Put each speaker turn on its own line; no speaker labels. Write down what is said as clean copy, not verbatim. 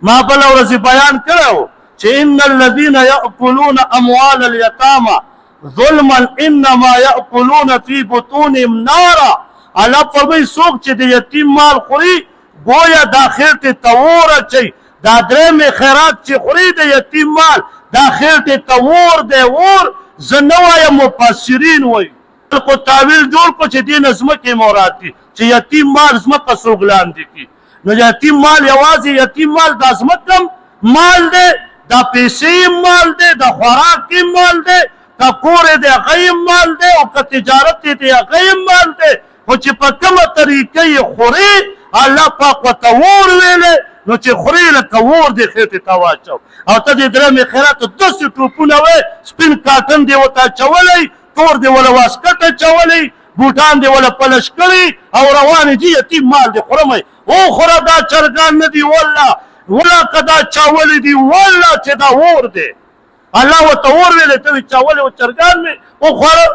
ما بل ورځ بیان کړو چې ان الذين ياكلون اموال اليتامى ظلما انما ياكلون في بطونهم نارا. الله فرمایي څوک چې د یتیم مال خوري گویا دا خیر ته تور اچي. دا درېمې خیرات چې خوري د یتیم مال دا خیر ته تور دی ور. زه نه وایم مفسرین وایي خلکو تاویل جوړ کړو چې دې نه ځمکې مراد دي چې یتیم مال ځمکه څوک لاندې کړي. نو یتیم مال یوازې یتیم مال دا ځمکه مال دی دا پیسې مال دی دا خوراک مال دی دا کور دی هغه مال دی او که تجارت دی هغه مال دی خو چې په کومه طریقه یې خوري الله پاک ورته اور ویلی نو چې خوري لکه اور دې خېټې ته واچو. او ته دې درېمې خیراتو داسې ټوپونه وې سپین کاټن دې ورته اچولی تور دې وله واسکټ اچولی بوټان دې وله پلش کړي او روانې دي یتیم مال دې خورمئ. وخوره دا چرګان نه دي والله که دا چاولې دي والله چې دا اور دی. الله ورته اور ویلی ته وې چاولې و چرګان مې وخوره